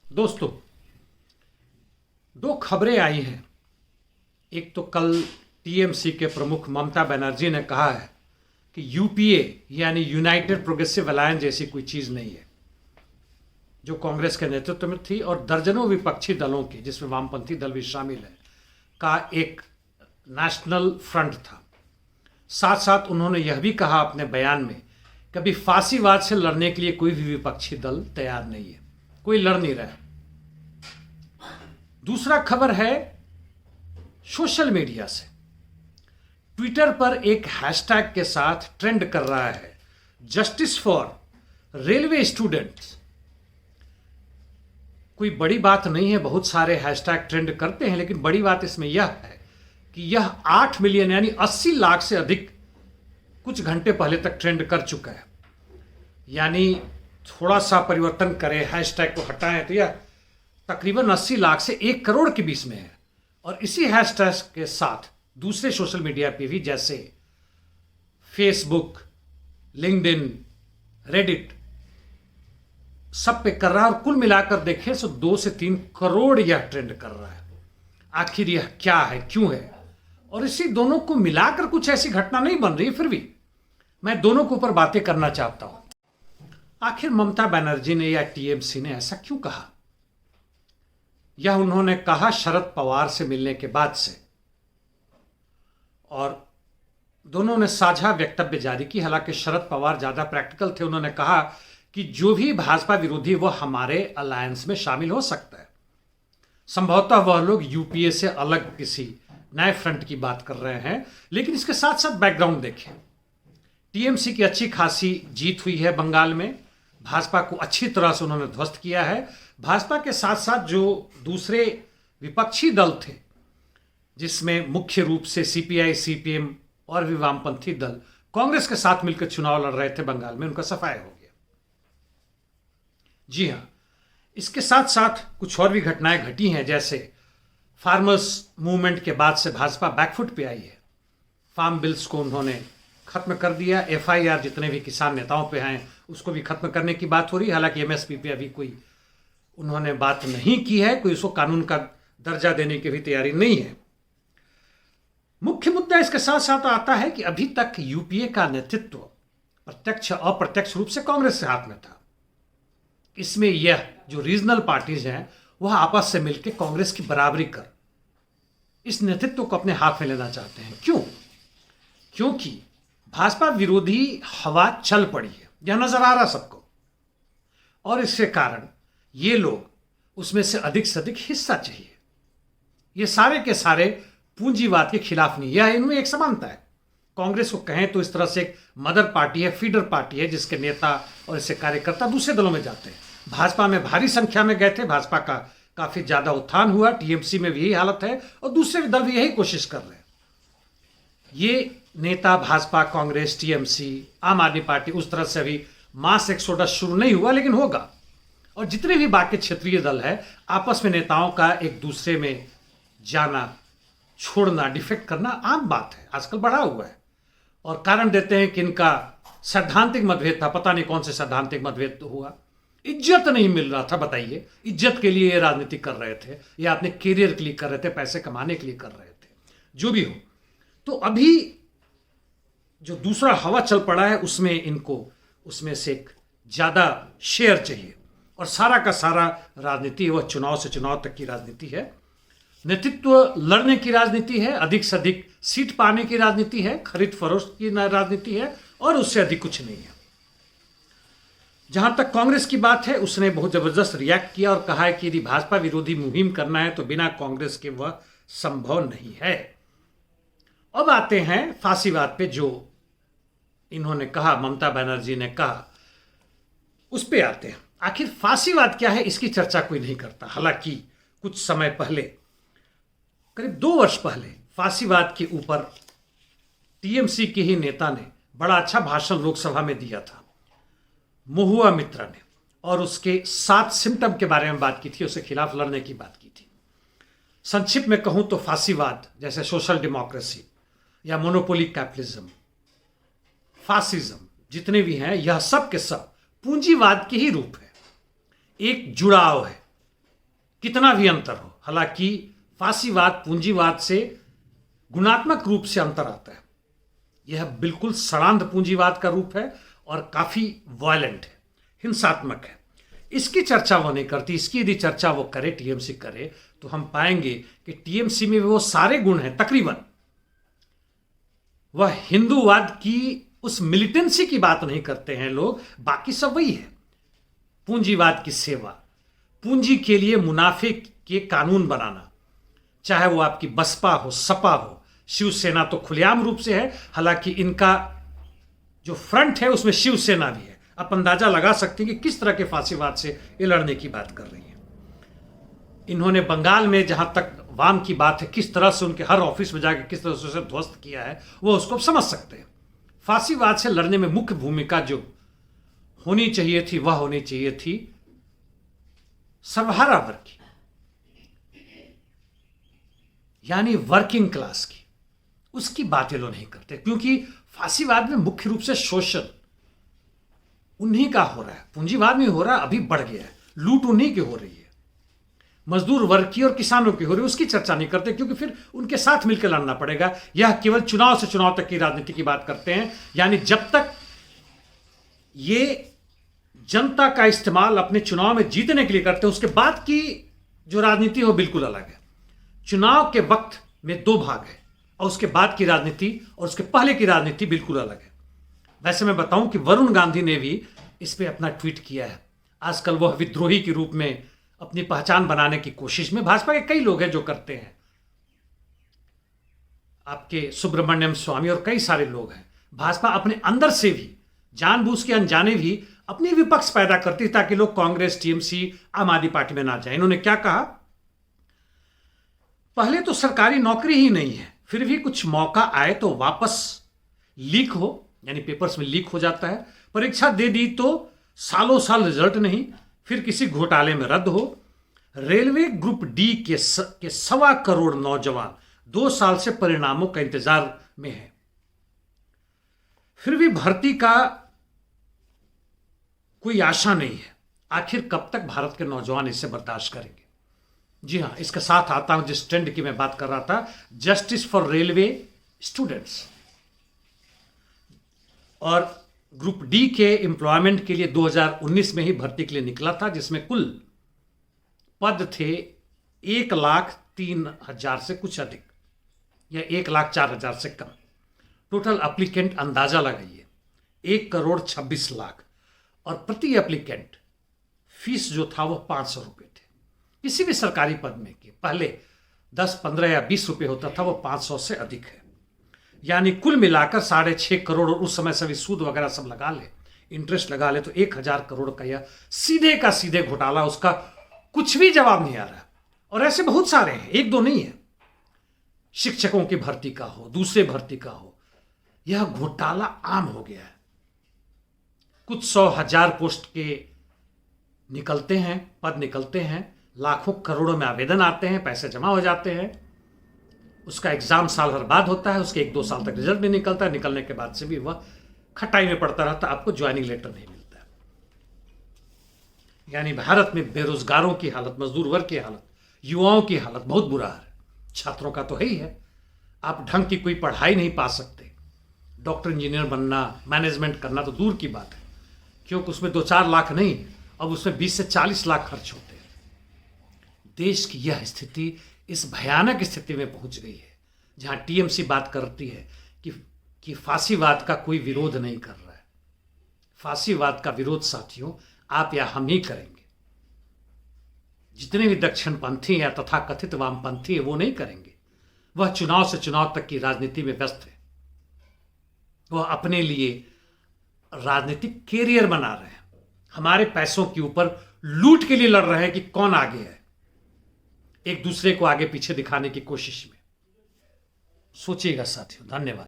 दोस्तों, दो खबरें आई हैं। एक तो कल टीएमसी के प्रमुख ममता बनर्जी ने कहा है कि यूपीए यानी यूनाइटेड प्रोग्रेसिव अलायंस जैसी कोई चीज़ नहीं है, जो कांग्रेस के नेतृत्व में थी और दर्जनों विपक्षी दलों की, जिसमें वामपंथी दल भी शामिल है, का एक नेशनल फ्रंट था। साथ साथ उन्होंने यह भी कहा अपने बयान में कि अभी फांसीवाद से लड़ने के लिए कोई भी विपक्षी दल तैयार नहीं है, कोई लड़ नहीं रहा है। दूसरा खबर है सोशल मीडिया से। ट्विटर पर एक हैशटैग के साथ ट्रेंड कर रहा है, जस्टिस फॉर रेलवे स्टूडेंट्स। कोई बड़ी बात नहीं है, बहुत सारे हैशटैग ट्रेंड करते हैं, लेकिन बड़ी बात इसमें यह है कि यह 8 मिलियन यानी 80 लाख से अधिक कुछ घंटे पहले तक ट्रेंड कर चुका है। यानी थोड़ा सा परिवर्तन करें, हैशटैग को हटाएं तो यह तकरीबन 80 लाख से 1 करोड़ के बीच में है। और इसी हैशटैग के साथ दूसरे सोशल मीडिया पे भी, जैसे फेसबुक, लिंक्डइन, रेडिट, सब पे कर रहा है। और कुल मिलाकर देखें तो 2 से 3 करोड़ यह ट्रेंड कर रहा है। आखिर यह क्या है, क्यों है? और इसी दोनों को मिलाकर कुछ ऐसी घटना नहीं बन रही, फिर भी मैं दोनों के ऊपर बातें करना चाहता हूं। आखिर ममता बनर्जी ने या टीएमसी ने ऐसा क्यों कहा? यह उन्होंने कहा शरद पवार से मिलने के बाद से, और दोनों ने साझा वक्तव्य जारी की। हालांकि शरद पवार ज्यादा प्रैक्टिकल थे। उन्होंने कहा कि जो भी भाजपा विरोधी वो हमारे अलायंस में शामिल हो सकता है। संभवतः वह लोग यूपीए से अलग किसी नए फ्रंट की बात कर रहे हैं। लेकिन इसके साथ साथ बैकग्राउंड देखें। टीएमसी की अच्छी खासी जीत हुई है बंगाल में। भाजपा को अच्छी तरह से उन्होंने ध्वस्त किया है। भाजपा के साथ साथ जो दूसरे विपक्षी दल थे, जिसमें मुख्य रूप से सीपीआई, सीपीएम और भी वामपंथी दल कांग्रेस के साथ मिलकर चुनाव लड़ रहे थे बंगाल में, उनका सफाया हो गया। जी हां, इसके साथ साथ कुछ और भी घटनाएं घटी हैं। जैसे फार्मर्स मूवमेंट के बाद से भाजपा बैकफुट पे आई है। फार्म बिल्स को उन्होंने खत्म कर दिया। एफआईआर जितने भी किसान नेताओं पे हैं उसको भी खत्म करने की बात हो रही है। हालांकि एमएसपी पे अभी कोई उन्होंने बात नहीं की है, कोई उसको कानून का दर्जा देने की भी तैयारी नहीं है। मुख्य मुद्दा इसके साथ साथ आता है कि अभी तक यूपीए का नेतृत्व प्रत्यक्ष अप्रत्यक्ष रूप से कांग्रेस के हाथ में था। इसमें यह जो रीजनल पार्टीज हैं वह आपस से मिलकर कांग्रेस की बराबरी कर इस नेतृत्व को अपने हाथ में लेना चाहते हैं। क्यों? क्योंकि भाजपा विरोधी हवा चल पड़ी है, यह नजर आ रहा सबको। और इसके कारण ये लोग उसमें से अधिक हिस्सा चाहिए। ये सारे के सारे पूंजीवाद के खिलाफ नहीं, यह इनमें एक समानता है। कांग्रेस को कहें तो इस तरह से एक मदर पार्टी है, फीडर पार्टी है, जिसके नेता और इससे कार्यकर्ता दूसरे दलों में जाते हैं। भाजपा में भारी संख्या में गए थे, भाजपा का काफी ज्यादा उत्थान हुआ। टीएमसी में भी यही हालत है और दूसरे दल भी यही कोशिश कर रहे हैं। ये नेता भाजपा, कांग्रेस, टीएमसी, आम आदमी पार्टी, उस तरह से अभी मास एक्सोडस शुरू नहीं हुआ, लेकिन होगा। और जितने भी बाकी क्षेत्रीय दल है, आपस में नेताओं का एक दूसरे में जाना, छोड़ना, डिफेक्ट करना आम बात है, आजकल बढ़ा हुआ है। और कारण देते हैं कि इनका सैद्धांतिक मतभेद था। पता नहीं कौन से सैद्धांतिक मतभेद हुआ। इज्जत नहीं मिल रहा था। बताइए, इज्जत के लिए ये राजनीति कर रहे थे या अपने कैरियर के लिए कर रहे थे, पैसे कमाने के लिए कर रहे थे, जो भी हो। तो अभी जो दूसरा हवा चल पड़ा है उसमें इनको उसमें से एक ज्यादा शेयर चाहिए। और सारा का सारा राजनीति वह चुनाव से चुनाव तक की राजनीति है। नेतृत्व लड़ने की राजनीति है, अधिक से अधिक सीट पाने की राजनीति है, खरीद फरोख्त की राजनीति है, और उससे अधिक कुछ नहीं है। जहां तक कांग्रेस की बात है, उसने बहुत जबरदस्त रिएक्ट किया और कहा है कि यदि भाजपा विरोधी मुहिम करना है तो बिना कांग्रेस के वह संभव नहीं है। अब आते हैं फांसीवाद पे, जो इन्होंने कहा, ममता बनर्जी ने कहा, उस पे आते हैं। आखिर फांसीवाद क्या है, इसकी चर्चा कोई नहीं करता। हालांकि कुछ समय पहले, करीब 2 वर्ष पहले, फांसीवाद के ऊपर टीएमसी के ही नेता ने बड़ा अच्छा भाषण लोकसभा में दिया था, महुआ मित्रा ने, और उसके 7 सिम्टम के बारे में बात की थी, उसके खिलाफ लड़ने की बात की थी। संक्षिप्त में कहूं तो फांसीवाद, जैसे सोशल डेमोक्रेसी या मोनोपोली कैपिटलिज्म, फासिज्म, जितने भी हैं, यह सब के सब पूंजीवाद के ही रूप है। एक जुड़ाव है, कितना भी अंतर हो। हालांकि फासीवाद पूंजीवाद से गुणात्मक रूप से अंतर आता है। यह बिल्कुल सड़ांध पूंजीवाद का रूप है और काफी वायलेंट है, हिंसात्मक है। इसकी चर्चा वो नहीं करती। इसकी यदि चर्चा वो करे, टीएमसी करे, तो हम पाएंगे कि टीएमसी में वो सारे गुण हैं तकरीबन। वह हिंदूवाद की उस मिलिटेंसी की बात नहीं करते हैं लोग, बाकी सब वही है। पूंजीवाद की सेवा, पूंजी के लिए मुनाफे के कानून बनाना, चाहे वो आपकी बसपा हो, सपा हो, शिवसेना तो खुलेआम रूप से है। हालांकि इनका जो फ्रंट है उसमें शिवसेना भी है। आप अंदाजा लगा सकते हैं कि किस तरह के फासीवाद से ये लड़ने की बात कर रही है। इन्होंने बंगाल में, जहां तक वाम की बात है, किस तरह से उनके हर ऑफिस में जाकर किस तरह से उसे ध्वस्त किया है, वो उसको समझ सकते हैं। फासीवाद से लड़ने में मुख्य भूमिका जो होनी चाहिए थी वह होनी चाहिए थी सर्वहारा वर्ग की, यानी वर्किंग क्लास की। उसकी बात ये लोग नहीं करते, क्योंकि फासीवाद में मुख्य रूप से शोषण उन्हीं का हो रहा है। पूंजीवाद में हो रहा है, अभी बढ़ गया है। लूट उन्हीं की हो रही है, मजदूर वर्ग की और किसानों की हो रही है। उसकी चर्चा नहीं करते, क्योंकि फिर उनके साथ मिलकर लड़ना पड़ेगा। यह केवल चुनाव से चुनाव तक की राजनीति की बात करते हैं, यानी जब तक ये जनता का इस्तेमाल अपने चुनाव में जीतने के लिए करते हैं, उसके बाद की जो राजनीति है वो बिल्कुल अलग है। चुनाव के वक्त में दो भाग है, और उसके बाद की राजनीति और उसके पहले की राजनीति बिल्कुल अलग है। वैसे मैं बताऊं कि वरुण गांधी ने भी इस पे अपना ट्वीट किया है। आजकल वह विद्रोही के रूप में अपनी पहचान बनाने की कोशिश में, भाजपा के कई लोग हैं जो करते हैं, आपके सुब्रमण्यम स्वामी और कई सारे लोग हैं। भाजपा अपने अंदर से भी जानबूझ के अनजाने भी अपनी विपक्ष पैदा करती है, ताकि लोग कांग्रेस, टीएमसी, आम आदमी पार्टी में ना जाए। इन्होंने क्या कहा, पहले तो सरकारी नौकरी ही नहीं है, फिर भी कुछ मौका आए तो वापस लीक हो, यानी पेपर्स में लीक हो जाता है। परीक्षा दे दी तो सालों साल रिजल्ट नहीं, फिर किसी घोटाले में रद्द हो। रेलवे ग्रुप डी के 1.25 करोड़ नौजवान 2 साल से परिणामों का इंतजार में है, फिर भी भर्ती का कोई आशा नहीं है। आखिर कब तक भारत के नौजवान इसे बर्दाश्त करेंगे। जी हां, इसके साथ आता हूं जिस ट्रेंड की मैं बात कर रहा था, जस्टिस फॉर रेलवे स्टूडेंट्स। और ग्रुप डी के एम्प्लॉयमेंट के लिए 2019 में ही भर्ती के लिए निकला था, जिसमें कुल पद थे 1,03,000 से कुछ अधिक, या 1,04,000 से कम। टोटल एप्लीकेंट अंदाजा लगाइए 1,26,00,000, और प्रति एप्लीकेंट फीस जो था वो 500 रुपये थे। किसी भी सरकारी पद में के पहले 10, 15 या 20 रुपये होता था, वो 500 से अधिक है। यानी कुल मिलाकर 6.5 करोड़, और उस समय सभी सूद वगैरह सब लगा ले, इंटरेस्ट लगा ले, तो 1,000 करोड़ का यह सीधे का सीधे घोटाला, उसका कुछ भी जवाब नहीं आ रहा। और ऐसे बहुत सारे हैं, एक दो नहीं है। शिक्षकों की भर्ती का हो, दूसरे भर्ती का हो, यह घोटाला आम हो गया है। कुछ 100,000 पोस्ट के निकलते हैं, पद निकलते हैं, लाखों करोड़ों में आवेदन आते हैं, पैसे जमा हो जाते हैं, उसका एग्जाम साल भर बाद होता है, उसके 1-2 साल तक रिजल्ट नहीं निकलता है, निकलने के बाद से भी वह खटाई में पड़ता रहता है, आपको ज्वाइनिंग लेटर नहीं मिलता है। यानी भारत में बेरोजगारों की हालत, मजदूर वर्ग की हालत, युवाओं की हालत बहुत बुरा है। छात्रों का तो है ही है, आप ढंग की कोई पढ़ाई नहीं पा सकते। डॉक्टर, इंजीनियर बनना, मैनेजमेंट करना तो दूर की बात है, क्योंकि उसमें 2-4 लाख नहीं, अब उसमें 20 से 40 लाख खर्च होते हैं। देश की यह स्थिति इस भयानक स्थिति में पहुंच गई है, जहां टीएमसी बात करती है कि फासीवाद का कोई विरोध नहीं कर रहा है। फासीवाद का विरोध साथियों आप या हम ही करेंगे। जितने भी दक्षिणपंथी या तथा कथित वामपंथी है वो नहीं करेंगे। वह चुनाव से चुनाव तक की राजनीति में व्यस्त है। वह अपने लिए राजनीतिक कैरियर बना रहे हैं, हमारे पैसों के ऊपर लूट के लिए लड़ रहे हैं कि कौन आगे है, एक दूसरे को आगे पीछे दिखाने की कोशिश में। सोचिएगा साथियों। धन्यवाद।